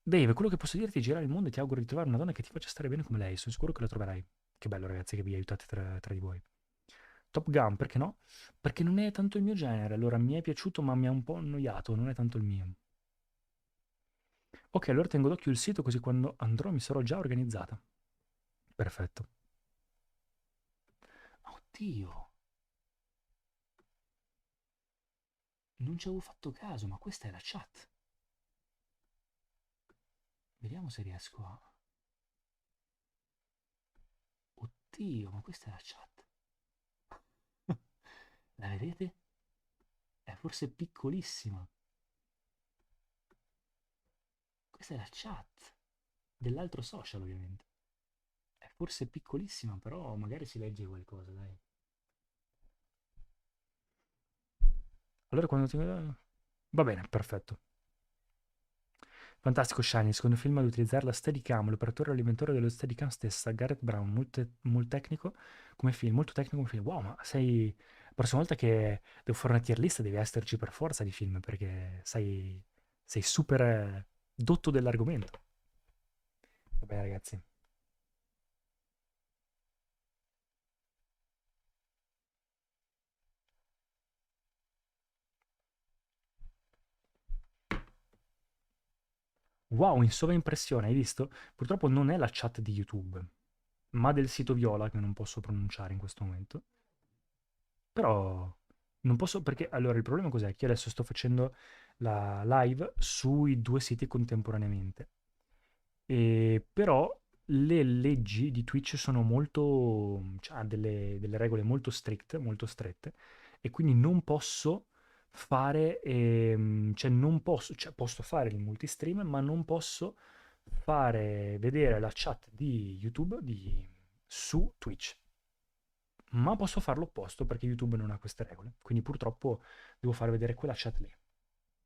Dave, quello che posso dirti è girare il mondo e ti auguro di trovare una donna che ti faccia stare bene come lei. Sono sicuro che la troverai. Che bello, ragazzi, che vi aiutate tra di voi. Top Gun, perché no? Perché non è tanto il mio genere. Allora, mi è piaciuto, ma mi ha un po' annoiato. Non è tanto il mio. Ok, allora tengo d'occhio il sito così quando andrò mi sarò già organizzata. Perfetto. Oddio, non ci avevo fatto caso, ma questa è la chat. Vediamo se riesco a... Oddio, ma questa è la chat. La vedete? È forse piccolissima. Questa è la chat dell'altro social, ovviamente. È forse piccolissima, però magari si legge qualcosa, dai. Allora quando ti... Va bene, perfetto. Fantastico Shiny, secondo film ad utilizzare la Steadicam, l'operatore alimentare dello Steadicam stessa, Gareth Brown, molto tecnico come film, molto tecnico come film. Wow, ma sei... La prossima volta che devo fare una tier list devi esserci per forza di film, perché sei super dotto dell'argomento. Vabbè ragazzi. Wow, in sovraimpressione, hai visto? Purtroppo non è la chat di YouTube, ma del sito Viola che non posso pronunciare in questo momento. Però non posso perché allora il problema cos'è? Che io adesso sto facendo la live sui due siti contemporaneamente. E però le leggi di Twitch sono molto, cioè, ha delle regole molto strette, molto strette, e quindi non posso fare, cioè non posso, cioè posso fare il multistream, ma non posso fare vedere la chat di YouTube su Twitch. Ma posso fare l'opposto perché YouTube non ha queste regole. Quindi purtroppo devo far vedere quella chat lì.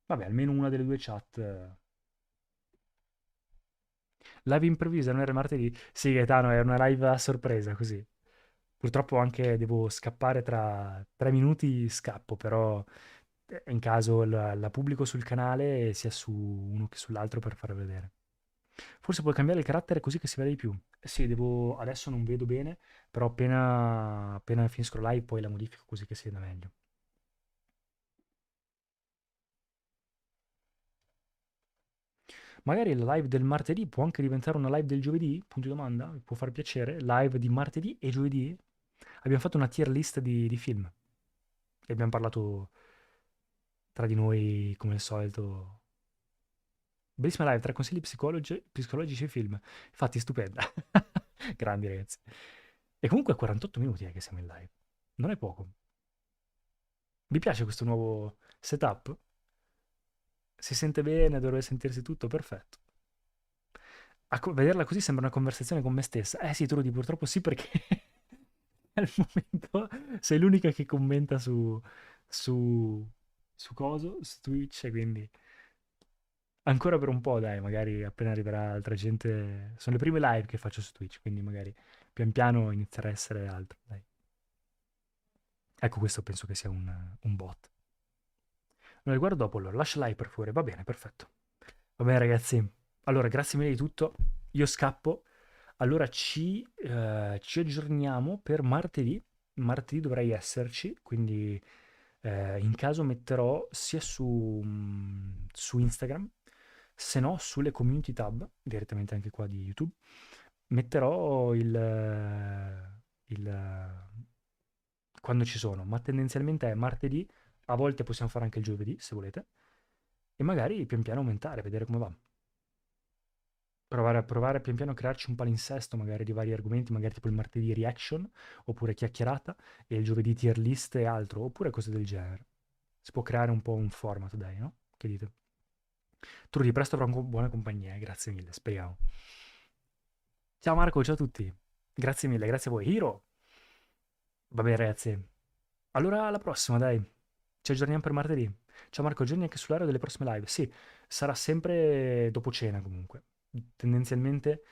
Vabbè, almeno una delle due chat. Live improvvisa, non era martedì? Sì, Gaetano, era una live a sorpresa, così. Purtroppo anche devo scappare tra 3 minuti, scappo, però in caso la pubblico sul canale sia su uno che sull'altro per far vedere. Forse puoi cambiare il carattere così che si vede di più. Sì, adesso non vedo bene, però appena finisco la live poi la modifico così che si veda meglio. Magari la live del martedì può anche diventare una live del giovedì? Punto di domanda? Mi può far piacere? Live di martedì e giovedì? Abbiamo fatto una tier list di film e abbiamo parlato tra di noi come al solito. Bellissima live, tre consigli psicologici e film. Infatti, stupenda. Grandi ragazzi. E comunque 48 minuti che siamo in live. Non è poco. Vi piace questo nuovo setup? Si sente bene, dovrebbe sentirsi tutto perfetto. Vederla così sembra una conversazione con me stessa. Eh sì, Trudy, purtroppo sì, perché al momento sei l'unica che commenta su, su coso, su Twitch, e quindi ancora per un po', dai, magari appena arriverà altra gente. Sono le prime live che faccio su Twitch, quindi magari pian piano inizierà a essere altro, dai. Ecco, questo penso che sia un bot. Lo riguardo dopo, allora. Lascia like per favore. Va bene, perfetto. Va bene, ragazzi. Allora, grazie mille di tutto. Io scappo. Allora ci aggiorniamo per martedì. Martedì dovrei esserci, quindi in caso metterò sia su Instagram, se no sulle community tab, direttamente anche qua di YouTube, metterò quando ci sono, ma tendenzialmente è martedì, a volte possiamo fare anche il giovedì se volete, e magari pian piano aumentare, vedere come va. Provare pian piano a crearci un palinsesto magari di vari argomenti, magari tipo il martedì reaction, oppure chiacchierata, e il giovedì tier list e altro, oppure cose del genere. Si può creare un po' un format, dai, no? Che dite? Trudy, presto avrò buona compagnia, grazie mille, speriamo. Ciao Marco, ciao a tutti. Grazie mille, grazie a voi. Hiro! Va bene ragazzi, allora alla prossima, dai. Ci aggiorniamo per martedì. Ciao Marco, aggiorni anche sull'area delle prossime live. Sì, sarà sempre dopo cena comunque. Tendenzialmente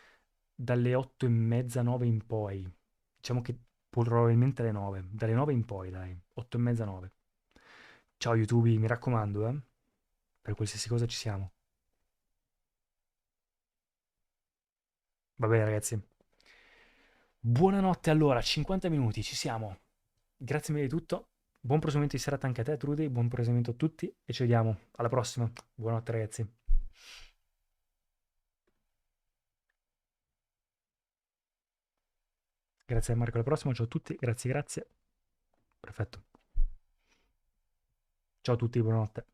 dalle 8:30, 9 in poi. Diciamo che probabilmente alle 9. Dalle 9 in poi, dai. 8:30, 9. Ciao YouTube, mi raccomando, per qualsiasi cosa ci siamo. Va bene, ragazzi. Buonanotte allora, 50 minuti, ci siamo. Grazie mille di tutto. Buon proseguimento di serata anche a te, Trudy. Buon proseguimento a tutti e ci vediamo. Alla prossima. Buonanotte, ragazzi. Grazie a Marco, alla prossima. Ciao a tutti. Grazie, grazie. Perfetto. Ciao a tutti, buonanotte.